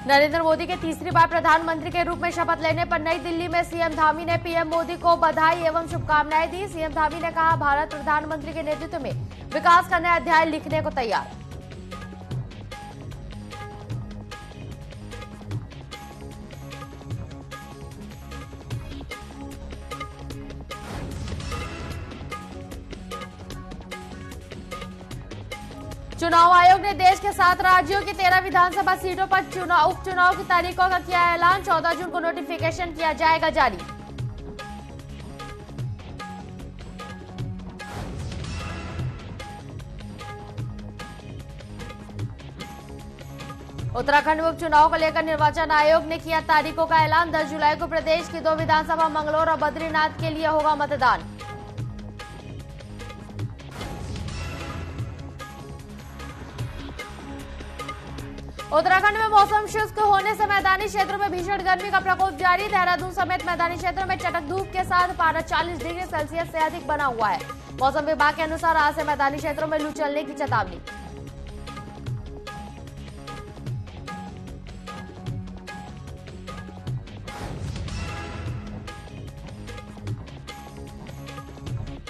नरेंद्र मोदी के तीसरी बार प्रधानमंत्री के रूप में शपथ लेने पर नई दिल्ली में सीएम धामी ने पीएम मोदी को बधाई एवं शुभकामनाएं दी। सीएम धामी ने कहा, भारत प्रधानमंत्री के नेतृत्व में विकास का नया अध्याय लिखने को तैयार। चुनाव आयोग ने देश के 7 राज्यों की 13 विधानसभा सीटों पर उपचुनाव की तारीखों का किया ऐलान। 14 जून को नोटिफिकेशन किया जाएगा जारी। उत्तराखंड में उपचुनाव को लेकर निर्वाचन आयोग ने किया तारीखों का ऐलान। 10 जुलाई को प्रदेश की 2 विधानसभा मंगलौर और बद्रीनाथ के लिए होगा मतदान। उत्तराखंड में मौसम शुष्क होने से मैदानी क्षेत्रों में भीषण गर्मी का प्रकोप जारी। देहरादून समेत मैदानी क्षेत्रों में चटक धूप के साथ पारा 40 डिग्री सेल्सियस से अधिक बना हुआ है। मौसम विभाग के अनुसार आज से मैदानी क्षेत्रों में लू चलने की चेतावनी।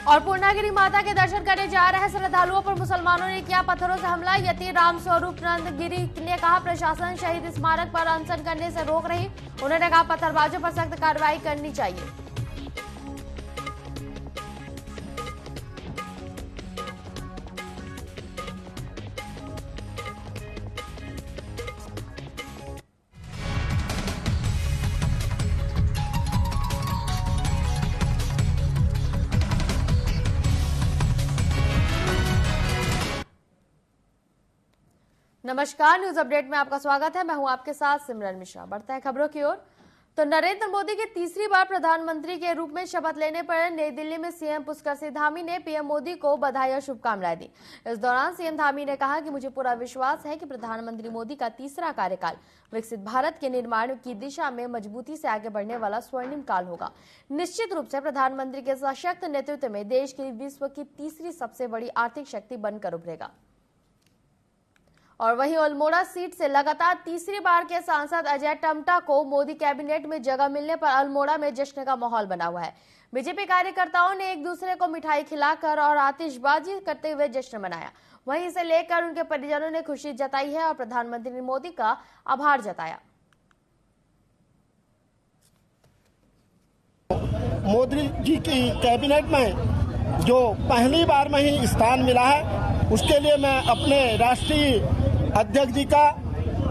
और पूर्णागिरी माता के दर्शन करने जा रहे श्रद्धालुओं पर मुसलमानों ने किया पत्थरों से हमला। यति राम स्वरूप नंद गिरी ने कहा, प्रशासन शहीद स्मारक पर अनशन करने से रोक रही। उन्होंने कहा, पत्थरबाजों पर सख्त कार्रवाई करनी चाहिए। नमस्कार, न्यूज अपडेट में आपका स्वागत है। मैं हूं आपके साथ सिमरन मिश्रा। बढ़ते हैं खबरों की ओर। तो नरेंद्र मोदी के तीसरी बार प्रधानमंत्री के रूप में शपथ लेने पर नई दिल्ली में सीएम पुष्कर सिंह धामी ने पीएम मोदी को बधाई और शुभकामनाएं दी। इस दौरान सीएम धामी ने कहा कि मुझे पूरा विश्वास है कि प्रधानमंत्री मोदी का तीसरा कार्यकाल विकसित भारत के निर्माण की दिशा में मजबूती से आगे बढ़ने वाला स्वर्णिम काल होगा। निश्चित रूप से प्रधानमंत्री के सशक्त नेतृत्व में देश की विश्व की तीसरी सबसे बड़ी आर्थिक शक्ति बनकर उभरेगा। और वहीं अल्मोड़ा सीट से लगातार तीसरी बार के सांसद अजय टम्टा को मोदी कैबिनेट में जगह मिलने पर अल्मोड़ा में जश्न का माहौल बना हुआ है। बीजेपी कार्यकर्ताओं ने एक दूसरे को मिठाई खिलाकर और आतिशबाजी करते हुए जश्न मनाया। वहीं इसे लेकर उनके परिजनों ने खुशी जताई है और प्रधानमंत्री मोदी का आभार जताया। मोदी जी की कैबिनेट में जो पहली बार में ही स्थान मिला है, उसके लिए मैं अपने राष्ट्रीय अध्यक्ष जी का,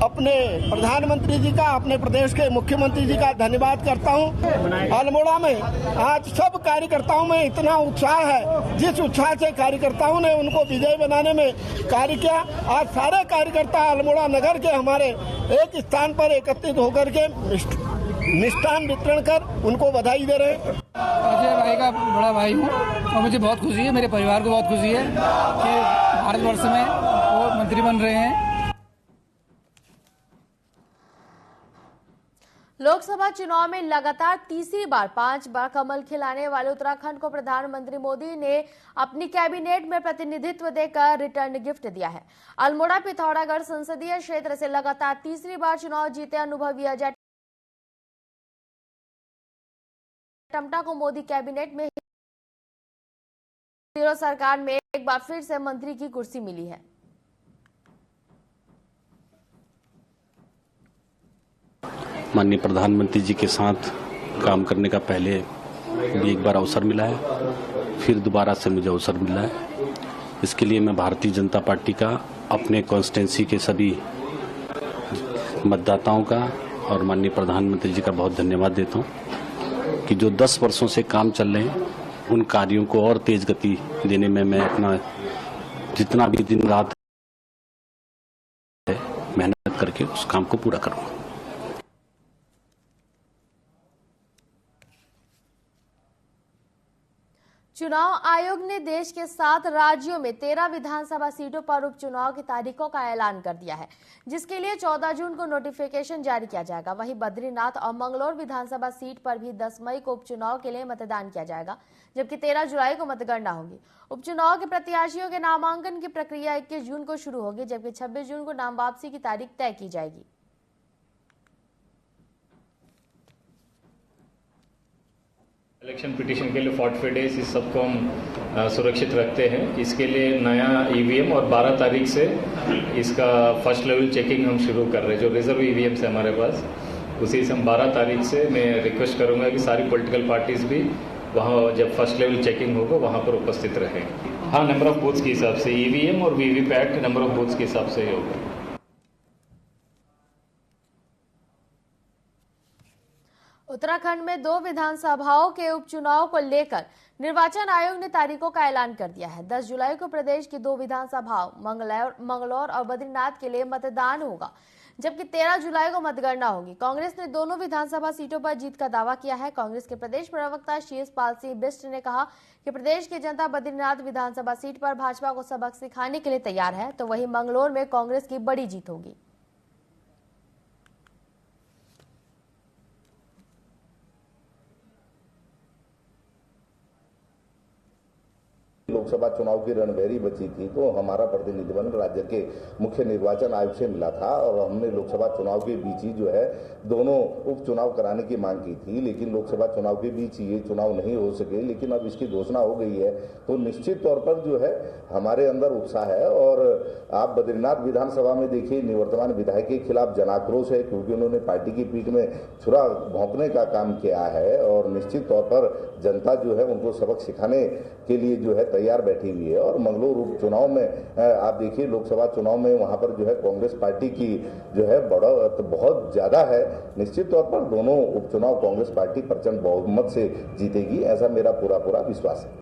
अपने प्रधानमंत्री जी का, अपने प्रदेश के मुख्यमंत्री जी का धन्यवाद करता हूं। अल्मोड़ा में आज सब कार्यकर्ताओं में इतना उत्साह है, जिस उत्साह से कार्यकर्ताओं ने उनको विजय बनाने में कार्य किया। आज सारे कार्यकर्ता अल्मोड़ा नगर के हमारे एक स्थान पर एकत्रित होकर के मिष्ठान वितरण कर उनको बधाई दे रहे हैं। अजय भाई का बड़ा भाई हूँ और मुझे बहुत खुशी है, मेरे परिवार को बहुत खुशी है कि भारतवर्ष में वो मंत्री बन रहे हैं। लोकसभा चुनाव में लगातार तीसरी बार 5 बार कमल खिलाने वाले उत्तराखंड को प्रधानमंत्री मोदी ने अपनी कैबिनेट में प्रतिनिधित्व देकर रिटर्न गिफ्ट दिया है। अल्मोड़ा पिथौरागढ़ संसदीय क्षेत्र से लगातार तीसरी बार चुनाव जीते अनुभवी अजय टम्टा को मोदी कैबिनेट में सरकार में एक बार फिर से मंत्री की कुर्सी मिली है। माननीय प्रधानमंत्री जी के साथ काम करने का पहले भी एक बार अवसर मिला है, फिर दोबारा से मुझे अवसर मिला है। इसके लिए मैं भारतीय जनता पार्टी का, अपने कॉन्स्टिट्यूंसी के सभी मतदाताओं का और माननीय प्रधानमंत्री जी का बहुत धन्यवाद देता हूं कि जो 10 वर्षों से काम चल रहे हैं, उन कार्यों को और तेज गति देने में मैं अपना जितना भी दिन रात है मेहनत करके उस काम को पूरा करूंगा। चुनाव आयोग ने देश के 7 राज्यों में 13 विधानसभा सीटों पर उपचुनाव की तारीखों का ऐलान कर दिया है, जिसके लिए 14 जून को नोटिफिकेशन जारी किया जाएगा। वहीं बद्रीनाथ और मंगलौर विधानसभा सीट पर भी 10 मई को उपचुनाव के लिए मतदान किया जाएगा, जबकि 13 जुलाई को मतगणना होगी। उपचुनाव के प्रत्याशियों के नामांकन की प्रक्रिया 21 जून को शुरू होगी, जबकि 26 जून को नाम वापसी की तारीख तय की जाएगी। इलेक्शन पिटीशन के लिए 45 डेज इस सबको हम सुरक्षित रखते हैं। इसके लिए नया ईवीएम और 12 तारीख से इसका फर्स्ट लेवल चेकिंग हम शुरू कर रहे हैं। जो रिजर्व ईवीएम है हमारे पास, उसी से हम 12 तारीख से मैं रिक्वेस्ट करूंगा कि सारी पॉलिटिकल पार्टीज भी वहाँ जब फर्स्ट लेवल चेकिंग होगा वहाँ पर उपस्थित रहें। हाँ, नंबर ऑफ बूथ्स के हिसाब से ईवीएम और वीवीपैट नंबर ऑफ बूथ्स के हिसाब से ही होगा। उत्तराखंड में 2 विधानसभाओं के उपचुनाव को लेकर निर्वाचन आयोग ने तारीखों का ऐलान कर दिया है। 10 जुलाई को प्रदेश की 2 विधानसभाओं मंगलौर और बद्रीनाथ के लिए मतदान होगा, जबकि 13 जुलाई को मतगणना होगी। कांग्रेस ने दोनों विधानसभा सीटों पर जीत का दावा किया है। कांग्रेस के प्रदेश प्रवक्ता शीशपाल सिंह बिष्ट ने कहा कि प्रदेश की जनता बद्रीनाथ विधानसभा सीट पर भाजपा को सबक सिखाने के लिए तैयार है, तो वहीं मंगलौर में कांग्रेस की बड़ी जीत होगी। लोकसभा चुनाव की रणभेरी बची थी, तो हमारा प्रतिनिधिमंडल राज्य के मुख्य निर्वाचन आयोग से मिला था और हमने लोकसभा चुनाव के बीच ही जो है दोनों उपचुनाव कराने की मांग की थी, लेकिन लोकसभा चुनाव के बीच ये चुनाव नहीं हो सके। लेकिन अब इसकी घोषणा हो गई है, तो निश्चित तौर पर जो है हमारे अंदर उत्साह है। और आप बद्रीनाथ विधानसभा में देखिए, निवर्तमान विधायक के खिलाफ जनाक्रोश है, क्योंकि उन्होंने पार्टी की पीठ में छुरा भोंकने का काम किया है और निश्चित तौर पर जनता जो है उनको सबक सिखाने के लिए जो है तैयार बैठी हुई है। और मंगलौर उपचुनाव में आप देखिए, लोकसभा चुनाव में वहां पर जो है कांग्रेस पार्टी की जो है बढ़त बहुत ज्यादा है। निश्चित तौर पर दोनों उपचुनाव कांग्रेस पार्टी प्रचंड बहुमत से जीतेगी, ऐसा मेरा पूरा विश्वास है।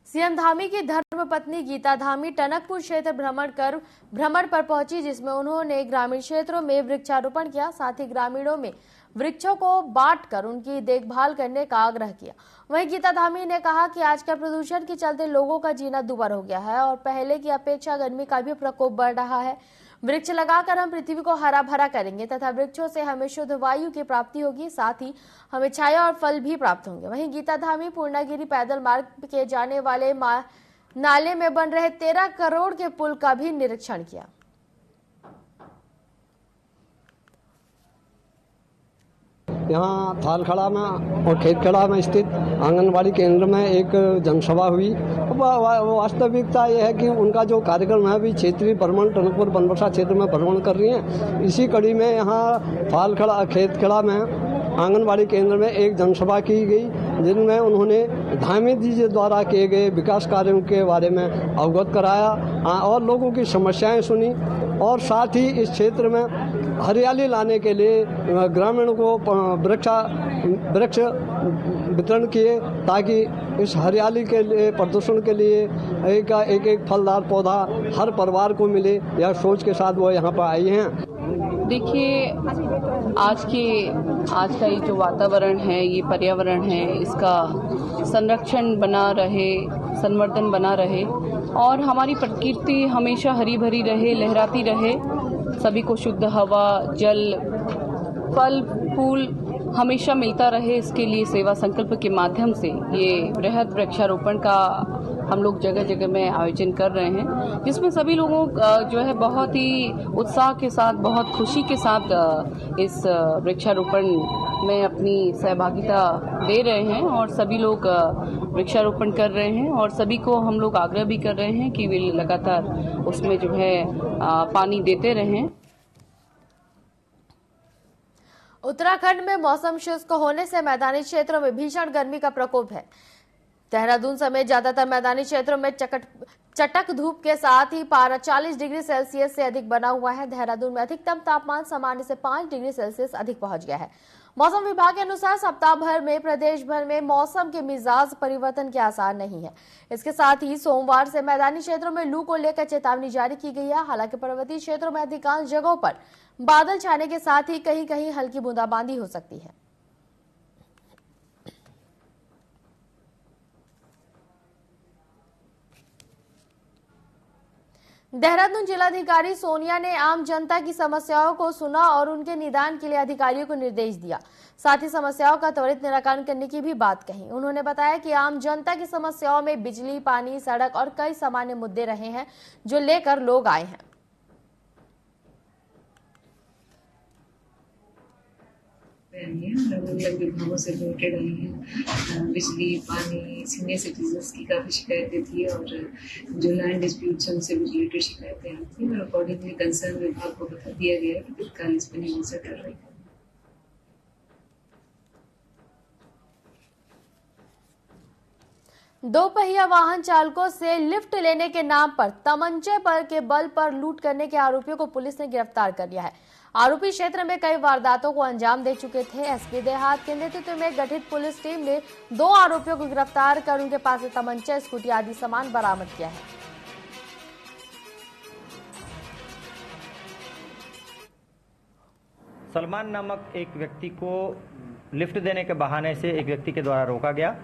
सीएम धामी की धर्मपत्नी गीता धामी टनकपुर क्षेत्र भ्रमण पर पहुंची, जिसमें उन्होंने ग्रामीण क्षेत्रों में वृक्षारोपण किया। साथ ही ग्रामीणों में वृक्षों को बांटकर उनकी देखभाल करने का आग्रह किया। वहीं गीता धामी ने कहा कि आजकल प्रदूषण के चलते लोगों का जीना दुभर हो गया है और पहले की अपेक्षा गर्मी का भी प्रकोप बढ़ रहा है। वृक्ष लगाकर हम पृथ्वी को हरा भरा करेंगे तथा वृक्षों से हमें शुद्ध वायु की प्राप्ति होगी, साथ ही हमें छाया और फल भी प्राप्त होंगे। वहीं गीता धामी पूर्णागिरी पैदल मार्ग के जाने वाले नाले में बन रहे 13 करोड़ के पुल का भी निरीक्षण किया। यहाँ थालखड़ा में और खेतखड़ा में स्थित आंगनबाड़ी केंद्र में एक जनसभा हुई। वास्तविकता यह है कि उनका जो कार्यक्रम है अभी क्षेत्रीय भ्रमण टनकपुर बनबसा क्षेत्र में भ्रमण कर रही हैं। इसी कड़ी में यहाँ थालखड़ा खेतखड़ा में आंगनबाड़ी केंद्र में एक जनसभा की गई, जिनमें उन्होंने धामी जी द्वारा किए गए विकास कार्यों के बारे में अवगत कराया और लोगों की समस्याएं सुनी और साथ ही इस क्षेत्र में हरियाली लाने के लिए ग्रामीणों को वृक्ष वितरण किए, ताकि इस हरियाली के लिए प्रदूषण के लिए एक फलदार पौधा हर परिवार को मिले, यह सोच के साथ वो यहाँ पर आई हैं। देखिए, आज का ये जो वातावरण है, ये पर्यावरण है, इसका संरक्षण बना रहे, संवर्धन बना रहे और हमारी प्रकृति हमेशा हरी भरी रहे, लहराती रहे, सभी को शुद्ध हवा, जल, फल, फूल हमेशा मिलता रहे, इसके लिए सेवा संकल्प के माध्यम से ये बृहद वृक्षारोपण का हम लोग जगह जगह में आयोजन कर रहे हैं, जिसमें सभी लोगों जो है बहुत ही उत्साह के साथ, बहुत खुशी के साथ इस वृक्षारोपण में अपनी सहभागिता दे रहे हैं और सभी लोग वृक्षारोपण कर रहे हैं और सभी को हम लोग आग्रह भी कर रहे हैं कि वे लगातार उसमें जो है पानी देते रहें। उत्तराखंड में मौसम शुष्क होने से मैदानी क्षेत्रों में भीषण गर्मी का प्रकोप है। देहरादून समेत ज्यादातर मैदानी क्षेत्रों में चटक धूप के साथ ही पारा 40 डिग्री सेल्सियस से अधिक बना हुआ है। देहरादून में अधिकतम तापमान सामान्य से 5 डिग्री सेल्सियस अधिक पहुंच गया है। मौसम विभाग के अनुसार सप्ताह भर में प्रदेश भर में मौसम के मिजाज परिवर्तन के आसार नहीं है। इसके साथ ही सोमवार से मैदानी क्षेत्रों में लू को लेकर चेतावनी जारी की गई है। हालांकि पर्वतीय क्षेत्रों में अधिकांश जगहों पर बादल छाने के साथ ही कहीं कहीं हल्की बूंदाबांदी हो सकती है। देहरादून जिलाधिकारी सोनिया ने आम जनता की समस्याओं को सुना और उनके निदान के लिए अधिकारियों को निर्देश दिया। साथ ही समस्याओं का त्वरित निराकरण करने की भी बात कही। उन्होंने बताया कि आम जनता की समस्याओं में बिजली, पानी, सड़क और कई सामान्य मुद्दे रहे हैं, जो लेकर लोग आए हैं। आई हैं और अलग अलग विभागों से रिलेटेड आई हैं। बिजली, पानी, सीनियर सिटीजन्स की काफ़ी शिकायतें थी और जो लैंड डिस्प्यूट्स उनसे भी रिलेटेड शिकायतें आई थी और अकॉर्डिंगली कंसर्न विभाग को बता दिया गया कि तत्काल इस पर नियंत्रण कर रही है। दोपहिया वाहन चालकों से लिफ्ट लेने के नाम पर तमंचे पर के बल पर लूट करने के आरोपियों को पुलिस ने गिरफ्तार कर लिया है। आरोपी क्षेत्र में कई वारदातों को अंजाम दे चुके थे। एसपी देहात के नेतृत्व में गठित पुलिस टीम ने 2 आरोपियों को गिरफ्तार कर उनके पास से तमंचा, स्कूटी आदि सामान बरामद किया है। सलमान नामक एक व्यक्ति को लिफ्ट देने के बहाने से एक व्यक्ति के द्वारा रोका गया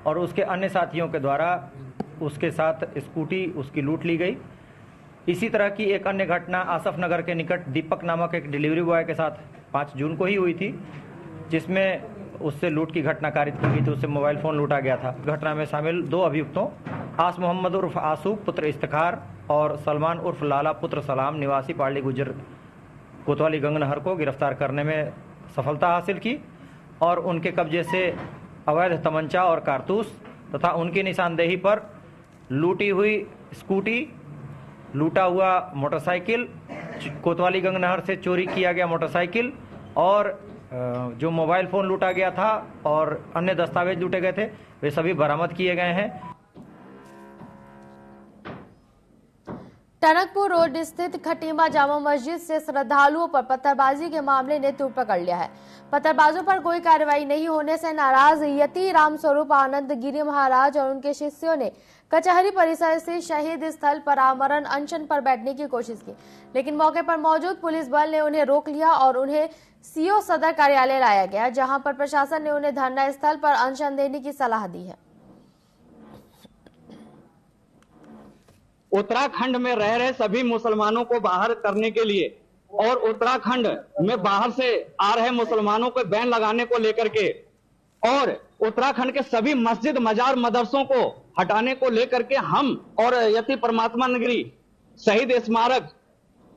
और उसके अन्य साथियों के द्वारा उसके साथ स्कूटी उसकी लूट ली गई। इसी तरह की एक अन्य घटना आसफ नगर के निकट दीपक नामक एक डिलीवरी बॉय के साथ 5 जून को ही हुई थी, जिसमें उससे लूट की घटना कारित की गई थी, उससे मोबाइल फोन लूटा गया था। घटना में शामिल 2 अभियुक्तों आस मोहम्मद उर्फ आसू पुत्र इफ्तिखार और सलमान उर्फ लाला पुत्र सलाम निवासी पार्ली गुजर कोतवाली गंगनहर को गिरफ्तार करने में सफलता हासिल की और उनके कब्जे से अवैध तमंचा और कारतूस तथा उनकी निशानदेही पर लूटी हुई स्कूटी, लूटा हुआ मोटरसाइकिल, कोतवाली गंगनहर से चोरी किया गया मोटरसाइकिल और जो मोबाइल फोन लूटा गया था और अन्य दस्तावेज लूटे गए थे, वे सभी बरामद किए गए हैं। टनकपुर रोड स्थित खटीमा जामा मस्जिद से श्रद्धालुओं पर पत्थरबाजी के मामले ने तूल पकड़ लिया है। पत्थरबाजों पर कोई कार्रवाई नहीं होने से नाराज यति रामस्वरूप आनंद गिरी महाराज और उनके शिष्यों ने कचहरी परिसर से शहीद स्थल पर आमरण अनशन पर बैठने की कोशिश की, लेकिन मौके पर मौजूद पुलिस बल ने उन्हें रोक लिया और उन्हें सीओ सदर कार्यालय लाया गया, जहां पर प्रशासन ने उन्हें धरना स्थल पर अनशन देने की सलाह दी है। उत्तराखंड में रह रहे सभी मुसलमानों को बाहर करने के लिए और उत्तराखंड में बाहर से आ रहे मुसलमानों को बैन लगाने को लेकर के और उत्तराखंड के सभी मस्जिद, मजार, मदरसों को हटाने को लेकर के हम और यति परमात्मा नगरी शहीद स्मारक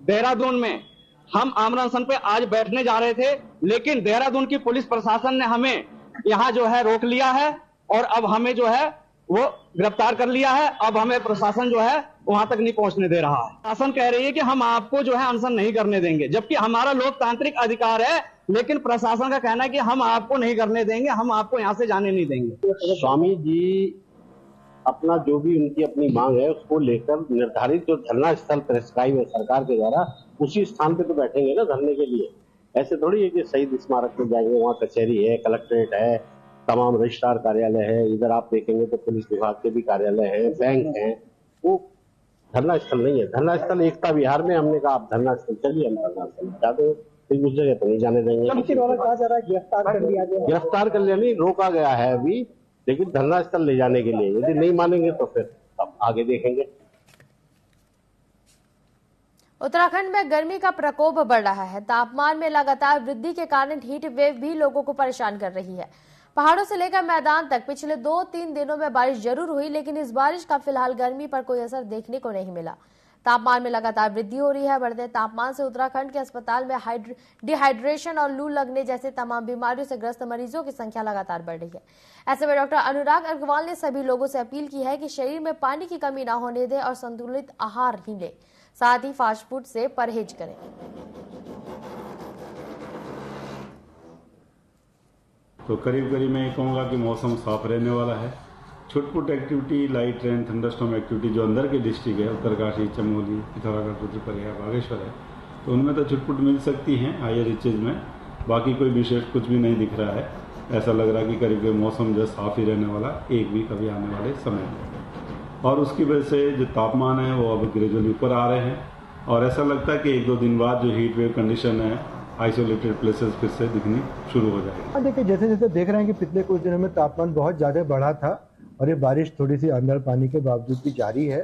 देहरादून में हम आमरण अनशन पे आज बैठने जा रहे थे, लेकिन देहरादून की पुलिस प्रशासन ने हमें यहाँ जो है रोक लिया है और अब हमें जो है वो गिरफ्तार कर लिया है। अब हमें प्रशासन जो है वहां तक नहीं पहुंचने दे रहा है। प्रशासन कह रही है कि हम आपको जो है अनशन नहीं करने देंगे, जबकि हमारा लोकतांत्रिक अधिकार है, लेकिन प्रशासन का कहना है कि हम आपको नहीं करने देंगे, हम आपको यहाँ से जाने नहीं देंगे। स्वामी जी अपना जो भी उनकी अपनी मांग है उसको लेकर निर्धारित जो धरना स्थल प्रेस्क्राइब है सरकार के द्वारा, उसी स्थान पे तो बैठेंगे ना धरने के लिए। ऐसे थोड़ी है कि शहीद स्मारक में जाएंगे, वहाँ कचहरी है, कलेक्ट्रेट है, तमाम रजिस्ट्रार कार्यालय है, इधर आप देखेंगे तो पुलिस विभाग के भी कार्यालय है, बैंक है, वो धरना स्थल नहीं है। धरना स्थल एकता विहार में हमने कहा आप धरना स्थल चलिए, हम धरना स्थल जाते उस जगह तो नहीं जाने देंगे। गिरफ्तार कर लिया नहीं, रोका गया है अभी, लेकिन धरना स्थल ले जाने के लिए यदि नहीं मानेंगे तो फिर अब आगे देखेंगे। उत्तराखंड में गर्मी का प्रकोप बढ़ रहा है। तापमान में लगातार वृद्धि के कारण हीट वेव भी लोगों को परेशान कर रही है। पहाड़ों से लेकर मैदान तक पिछले 2-3 दिनों में बारिश जरूर हुई, लेकिन इस बारिश का फिलहाल गर्मी पर कोई असर देखने को नहीं मिला। तापमान में लगातार वृद्धि हो रही है। बढ़ते तापमान से उत्तराखंड के अस्पताल में डिहाइड्रेशन और लू लगने जैसे तमाम बीमारियों से ग्रस्त मरीजों की संख्या लगातार बढ़ रही है। ऐसे में डॉक्टर अनुराग अग्रवाल ने सभी लोगों से अपील की है कि शरीर में पानी की कमी न होने दें और संतुलित आहार ही लें, साथ ही फास्ट फूड से परहेज करें। तो करीब करीब मैं ये कहूँगा कि मौसम साफ रहने वाला है। छुटपुट activity, light rain, thunderstorm activity जो अंदर के डिस्ट्रिक्ट है, उत्तरकाशी, चमोली, पिथौरागढ़, रुद्रप्रयाग है, बागेश्वर है, तो उनमें तो छुटपुट मिल सकती हैं हायर रीचेज में। बाकी कोई विशेष कुछ भी नहीं दिख रहा है। ऐसा लग रहा है कि करीब करीब मौसम जो साफ ही रहने वाला 1 वीक अभी आने वाले समय में, और उसकी वजह से जो तापमान है वो अब ग्रेजुअली ऊपर आ रहे हैं और ऐसा लगता है कि 1-2 दिन बाद जो हीट वेव कंडीशन है आइसोलेटेड प्लेसेस फिर से दिखनी शुरू हो जाएगी। देखिए जैसे जैसे देख रहे हैं कि पिछले कुछ दिनों में तापमान बहुत ज़्यादा बढ़ा था और ये बारिश थोड़ी सी अंदर पानी के बावजूद भी जारी है,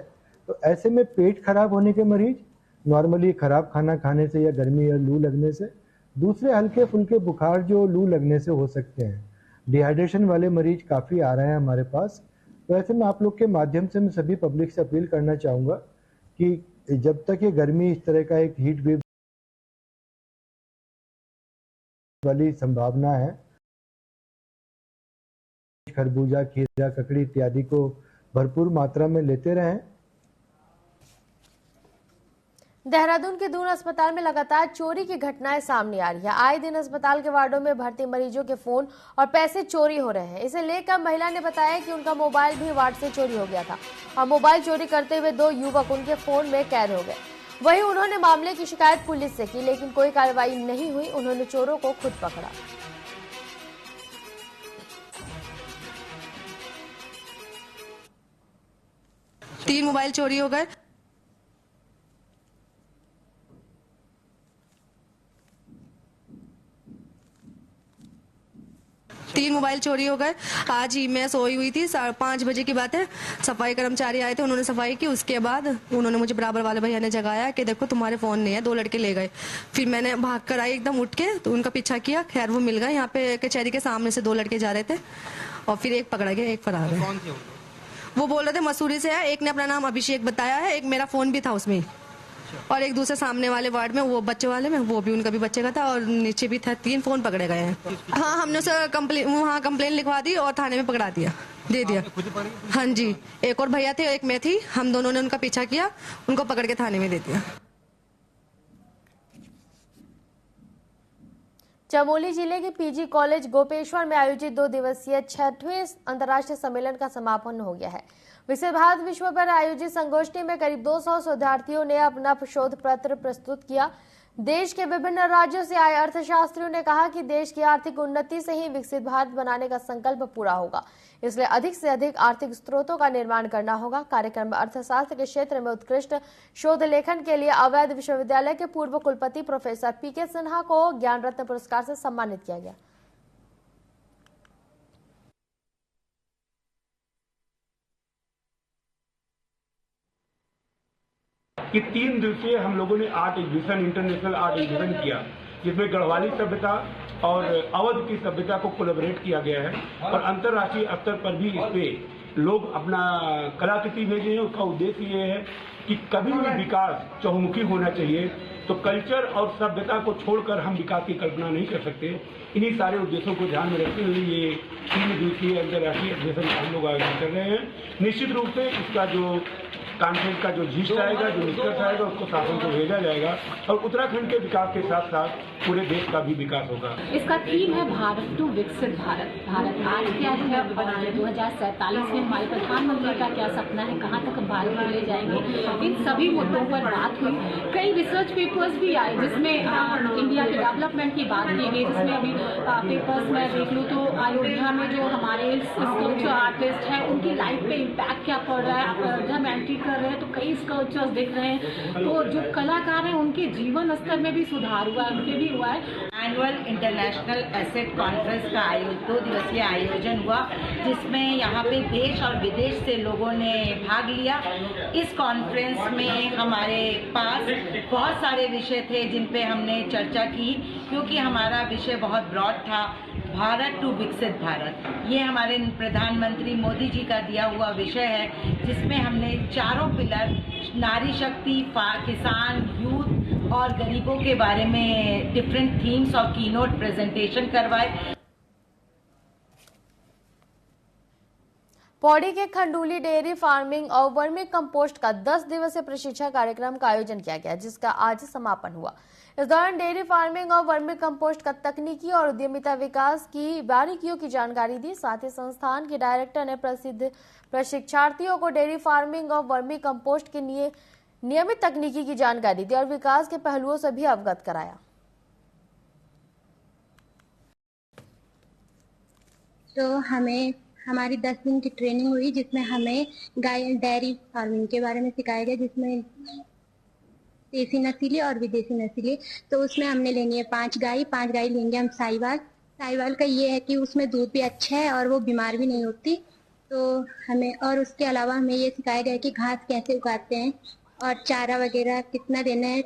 तो ऐसे में पेट खराब होने के मरीज, नॉर्मली खराब खाना खाने से या गर्मी या लू लगने से, दूसरे हल्के फुल्के बुखार जो लू लगने से हो सकते हैं, डिहाइड्रेशन वाले मरीज काफ़ी आ रहे हैं हमारे पास। तो ऐसे में आप लोग के माध्यम से मैं सभी पब्लिक से अपील करना चाहूँगा कि जब तक ये गर्मी इस तरह का एक हीट वेव वाली संभावना है। खरबूजा, खीरा, ककड़ी इत्यादि को भरपूर मात्रा में लेते रहें। देहरादून के दून अस्पताल में लगातार चोरी की घटनाएं सामने आ रही है। आए दिन अस्पताल के वार्डों में भर्ती मरीजों के फोन और पैसे चोरी हो रहे हैं। इसे लेकर महिला ने बताया कि उनका मोबाइल भी वार्ड से चोरी हो गया था और मोबाइल चोरी करते हुए 2 युवक उनके फोन में कैद हो गए। वहीं उन्होंने मामले की शिकायत पुलिस से की, लेकिन कोई कार्रवाई नहीं हुई। उन्होंने चोरों को खुद पकड़ा। तीन मोबाइल चोरी हो गए। आज ही मैं सोई हुई थी, 5 बजे की बात है। सफाई कर्मचारी आए थे, उन्होंने सफाई की। उसके बाद उन्होंने मुझे बराबर वाले भैया ने जगाया कि देखो तुम्हारे फोन नहीं है। 2 लड़के ले गए। फिर मैंने भाग कर आई एकदम उठ के, तो उनका पीछा किया। खैर वो मिल गए। यहाँ पे कचहरी के सामने से 2 लड़के जा रहे थे और फिर एक पकड़ा गया, एक फरार है। वो बोल रहे थे मसूरी से है। एक ने अपना नाम अभिषेक बताया है। एक मेरा फोन भी था उसमें, और एक दूसरे सामने वाले वार्ड में वो बच्चे वाले में वो भी उनका भी बच्चे का था, और नीचे भी था। 3 फोन पकड़े गए हैं। हाँ, हमने उसे कंप्लेन लिखवा दी और थाने में पकड़ा दिया, दे दिया। हाँ जी, एक और भैया थे, एक मैं थी। हम दोनों ने उनका पीछा किया, उनको पकड़ के थाने में दे दिया। चमोली जिले के पीजी कॉलेज गोपेश्वर में आयोजित 2 दिवसीय 6वें अंतर्राष्ट्रीय सम्मेलन का समापन हो गया है। विकसित भारत विषय पर आयोजित संगोष्ठी में करीब 200 शोधार्थियों ने अपना शोध पत्र प्रस्तुत किया। देश के विभिन्न राज्यों से आए अर्थशास्त्रियों ने कहा कि देश की आर्थिक उन्नति से ही विकसित भारत बनाने का संकल्प पूरा होगा, इसलिए अधिक से अधिक आर्थिक स्रोतों का निर्माण करना होगा। कार्यक्रम में अर्थशास्त्र के क्षेत्र में उत्कृष्ट शोध लेखन के लिए अवैध विश्वविद्यालय के पूर्व कुलपति प्रोफेसर पीके सिन्हा को ज्ञान रत्न पुरस्कार से सम्मानित किया गया। कि 3 दिवसीय हम लोगों ने art exhibition, international art exhibition किया, जिसमें गढ़वाली सभ्यता और अवध की सभ्यता को कोलैबोरेट किया गया है, और अंतर्राष्ट्रीय स्तर पर भी इस पे लोग अपना कलाकृति भेजे हैं। उसका उद्देश्य ये है कि कभी भी विकास चहुमुखी होना चाहिए, तो कल्चर और सभ्यता को छोड़कर हम विकास की कल्पना नहीं कर सकते। इन्हीं सारे उद्देश्यों को ध्यान में रखते हुए ये 3 दिवसीय अंतर्राष्ट्रीय एग्जीबिशन हम लोग आयोजन कर रहे हैं। निश्चित रूप से इसका जो कॉन्फ्रेंस का जो जिस्ट आएगा, जो निष्कर्ष आएगा, उसको शासन को भेजा जाएगा, और उत्तराखंड के विकास के साथ साथ पूरे देश का भी विकास होगा। इसका थीम है भारत टू विकसित भारत। भारत आज क्या है, 2047 में हमारे प्रधानमंत्री का क्या सपना है, कहाँ तक भारत को ले जाएंगे, इन सभी मुद्दों पर बात हुई। कई रिसर्च पेपर्स भी आए जिसमें इंडिया के डेवलपमेंट की बात की गई, जिसमें अभी पेपर्स में देख लूँ तो अयोध्या में जो हमारे स्कल्पचर आर्टिस्ट हैं उनकी लाइफ पे इम्पैक्ट क्या पड़ रहा है। अयोध्या में एंट्री कर रहे हैं तो कई स्कल्पचर्स दिख रहे हैं, तो जो कलाकार हैं उनके जीवन स्तर में भी सुधार हुआ है, उनके भी हुआ है। एनुअल इंटरनेशनल एसेट कॉन्फ्रेंस का 2 दिवसीय आयोजन हुआ, जिसमें यहाँ पे देश और विदेश से लोगों ने भाग लिया। इस कॉन्फ्रेंस में हमारे पास बहुत सारे विषय थे जिन पे हमने चर्चा की, क्योंकि हमारा विषय बहुत ब्रॉड था, भारत टू विकसित भारत। ये हमारे प्रधानमंत्री मोदी जी का दिया हुआ विषय है, जिसमें हमने 4 पिलर, नारी शक्ति, किसान, यूथ और गरीबों के बारे में डिफरेंट थीम्स और कीनोट प्रेजेंटेशन करवाए। पौड़ी के खंडूली डेयरी फार्मिंग और वर्मी कंपोस्ट का 10 दिवसीय प्रशिक्षण कार्यक्रम का आयोजन किया गया, जिसका आज समापन हुआ। इस दौरान डेयरी फार्मिंग और वर्मी कंपोस्ट का तकनीकी और उद्यमिता विकास की बारीकियों की जानकारी दी। साथ ही संस्थान के डायरेक्टर ने प्रसिद्ध प्रशिक्षार्थियों को डेयरी फार्मिंग और वर्मी कंपोस्ट की नियमित तकनीकी की जानकारी दी और विकास के पहलुओं से भी अवगत कराया। तो हमारी 10 दिन की ट्रेनिंग हुई, जिसमें हमें गाय डेयरी फार्मिंग के बारे में सिखाया गया, जिसमें देसी नस्ली और विदेशी नस्ली। तो उसमें हमने लेनी है 5 गाय लेंगे हम साहिवाल का ये है कि उसमें दूध भी अच्छा है और वो बीमार भी नहीं होती। तो हमें, और उसके अलावा हमें ये सिखाया गया कि घास कैसे उगाते हैं और चारा वगैरह कितना देना है,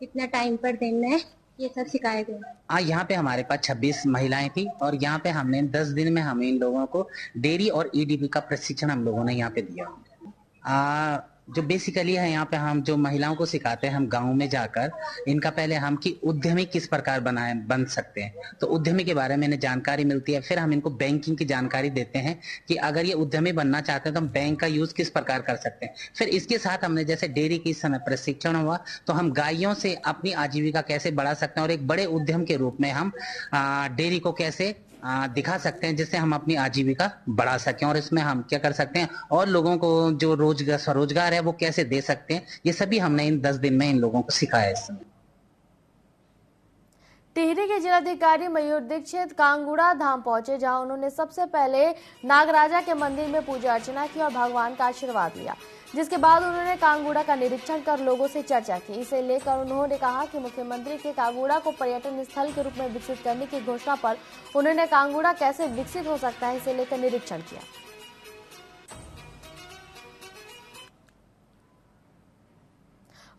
कितना टाइम पर देना है, ये सब सिखाया गया। यहाँ पे हमारे पास 26 महिलाएं थी और यहाँ पे हमने 10 दिन में हम इन लोगों को डेयरी और ईडीपी का प्रशिक्षण हम लोगों ने यहाँ पे दिया। जो बेसिकली है यहाँ पे हम जो महिलाओं को सिखाते हैं, हम गाँव में जाकर इनका पहले हम कि उद्यमी किस प्रकार बन सकते हैं, तो उद्यमी के बारे में इन्हें जानकारी मिलती है। फिर हम इनको बैंकिंग की जानकारी देते हैं कि अगर ये उद्यमी बनना चाहते हैं तो हम बैंक का यूज किस प्रकार कर सकते हैं। फिर इसके साथ हमने जैसे डेयरी की इस समय प्रशिक्षण हुआ, तो हम गायों से अपनी आजीविका कैसे बढ़ा सकते हैं और एक बड़े उद्यम के रूप में हम डेयरी को कैसे दिखा सकते हैं जिससे हम अपनी आजीविका बढ़ा सकें। और इसमें हम क्या कर सकते हैं और लोगों को जो स्वरोजगार है वो कैसे दे सकते हैं, ये सभी हमने इन 10 दिन में इन लोगों को सिखाया है। इस समय टिहरी के जिलाधिकारी मयूर दीक्षित कांगुड़ा धाम पहुंचे, जहां उन्होंने सबसे पहले नागराजा के मंदिर में पूजा अर्चना की और भगवान का आशीर्वाद लिया, जिसके बाद उन्होंने कांगुड़ा का निरीक्षण कर लोगों से चर्चा की। इसे लेकर उन्होंने कहा कि मुख्यमंत्री के कांगुड़ा को पर्यटन स्थल के रूप में विकसित करने की घोषणा पर उन्होंने कांगुड़ा कैसे विकसित हो सकता है, इसे लेकर निरीक्षण किया।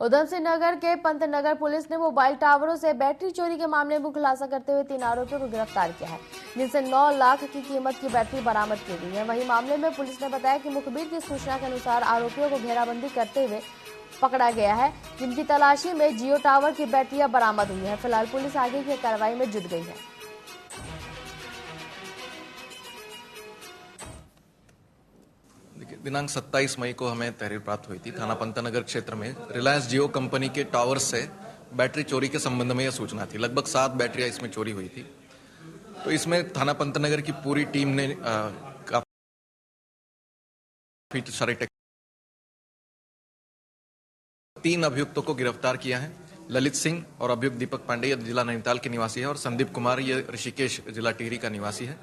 उधम सिंह नगर के पंतनगर पुलिस ने मोबाइल टावरों से बैटरी चोरी के मामले में खुलासा करते हुए 3 आरोपियों को गिरफ्तार किया है, जिनसे 9 लाख की कीमत की बैटरी बरामद की गई है। वहीं मामले में पुलिस ने बताया कि मुखबिर की सूचना के अनुसार आरोपियों को घेराबंदी करते हुए पकड़ा गया है, जिनकी तलाशी में जियो टावर की बैटरियां बरामद हुई है। फिलहाल पुलिस आगे की कार्रवाई में जुट गई है। दिनांक 27 मई को हमें तहरीर प्राप्त हुई थी। थाना पंतनगर क्षेत्र में रिलायंस जियो कंपनी के टावर से बैटरी चोरी के संबंध में यह सूचना थी। लगभग 7 बैटरियां इसमें चोरी हुई थी। तो इसमें थाना पंतनगर की पूरी टीम ने काफी सारे 3 अभियुक्तों को गिरफ्तार किया है। ललित सिंह और अभियुक्त दीपक पांडे ये जिला नैनीताल के निवासी है और संदीप कुमार ये ऋषिकेश जिला टिहरी का निवासी है।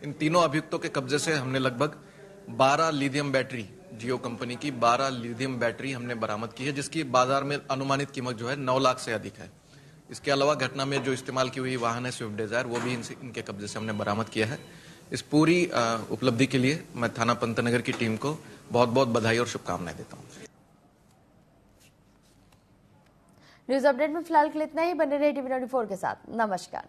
इन तीनों अभियुक्तों के कब्जे से हमने लगभग 12 लिथियम बैटरी, जियो कंपनी की 12 लिथियम बैटरी हमने बरामद की है, जिसकी बाजार में अनुमानित कीमत जो है 9 लाख से अधिक है। इसके अलावा घटना में जो इस्तेमाल की हुई वाहन है स्विफ्ट डिजायर, वो भी इनके कब्जे से हमने बरामद किया है। इस पूरी उपलब्धि के लिए मैं थाना पंतनगर की टीम को बहुत बहुत बधाई और शुभकामनाएं देता हूँ। न्यूज अपडेट में फिलहाल के लिए इतना ही। बने रहे टीवी 24 के साथ। नमस्कार।